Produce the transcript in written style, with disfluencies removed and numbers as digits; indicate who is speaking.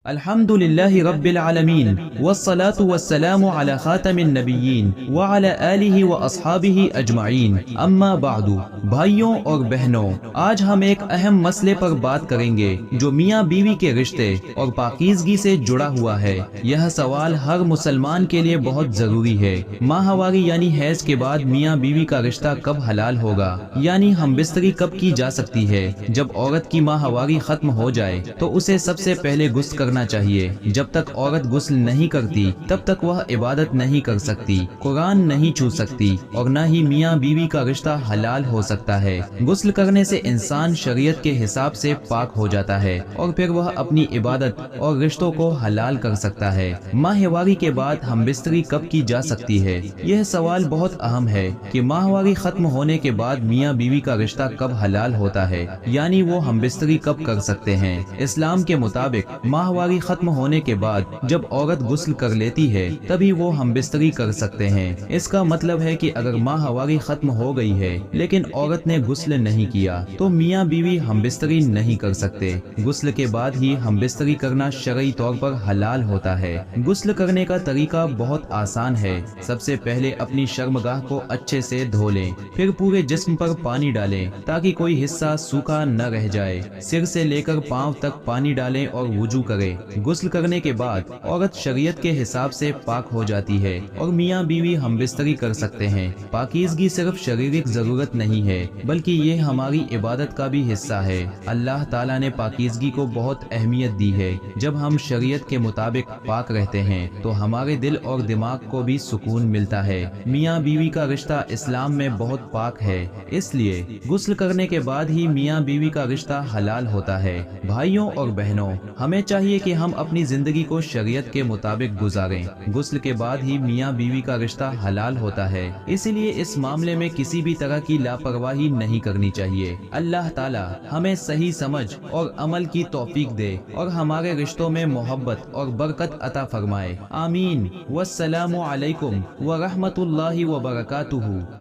Speaker 1: الحمد للہ رب العالمین والصلاة والسلام علی خاتم النبیین وعلی آلہ واصحابہ اجمعین، اما بعد۔ بھائیوں اور بہنوں، آج ہم ایک اہم مسئلے پر بات کریں گے جو میاں بیوی کے رشتے اور پاکیزگی سے جڑا ہوا ہے۔ یہ سوال ہر مسلمان کے لیے بہت ضروری ہے۔ ماہواری یعنی حیض کے بعد میاں بیوی کا رشتہ کب حلال ہوگا، یعنی ہم بستری کب کی جا سکتی ہے؟ جب عورت کی ماہواری ختم ہو جائے تو اسے سب سے پہلے غسل کرنا چاہیے۔ جب تک عورت غسل نہیں کرتی تب تک وہ عبادت نہیں کر سکتی، قرآن نہیں چھو سکتی اور نہ ہی میاں بیوی کا رشتہ حلال ہو سکتا ہے۔ غسل کرنے سے انسان شریعت کے حساب سے پاک ہو جاتا ہے اور پھر وہ اپنی عبادت اور رشتوں کو حلال کر سکتا ہے۔ ماہواری کے بعد ہم بستری کب کی جا سکتی ہے؟ یہ سوال بہت اہم ہے کہ ماہواری ختم ہونے کے بعد میاں بیوی کا رشتہ کب حلال ہوتا ہے، یعنی وہ ہم بستری کب کر سکتے ہیں۔ اسلام کے مطابق ماہواری ختم ہونے کے بعد جب عورت غسل کر لیتی ہے تبھی وہ ہم بستری کر سکتے ہیں۔ اس کا مطلب ہے کہ اگر ماہواری ختم ہو گئی ہے لیکن عورت نے غسل نہیں کیا تو میاں بیوی ہم بستری نہیں کر سکتے۔ غسل کے بعد ہی ہم بستری کرنا شرعی طور پر حلال ہوتا ہے۔ غسل کرنے کا طریقہ بہت آسان ہے۔ سب سے پہلے اپنی شرمگاہ کو اچھے سے دھو لیں، پھر پورے جسم پر پانی ڈالیں تاکہ کوئی حصہ سوکھا نہ رہ جائے۔ سر سے لے کر پاؤں تک پانی ڈالیں اور وضو کریں۔ غسل کرنے کے بعد عورت شریعت کے حساب سے پاک ہو جاتی ہے اور میاں بیوی ہم بستری کر سکتے ہیں۔ پاکیزگی صرف شریرک ضرورت نہیں ہے بلکہ یہ ہماری عبادت کا بھی حصہ ہے۔ اللہ تعالیٰ نے پاکیزگی کو بہت اہمیت دی ہے۔ جب ہم شریعت کے مطابق پاک رہتے ہیں تو ہمارے دل اور دماغ کو بھی سکون ملتا ہے۔ میاں بیوی کا رشتہ اسلام میں بہت پاک ہے، اس لیے غسل کرنے کے بعد ہی میاں بیوی کا رشتہ حلال ہوتا ہے۔ بھائیوں اور بہنوں، ہمیں چاہیے کہ ہم اپنی زندگی کو شریعت کے مطابق گزاریں۔ غسل کے بعد ہی میاں بیوی کا رشتہ حلال ہوتا ہے، اسی لیے اس معاملے میں کسی بھی طرح کی لاپرواہی نہیں کرنی چاہیے۔ اللہ تعالی ہمیں صحیح سمجھ اور عمل کی توفیق دے اور ہمارے رشتوں میں محبت اور برکت عطا فرمائے، آمین۔ والسلام علیکم ورحمۃ اللہ وبرکاتہ۔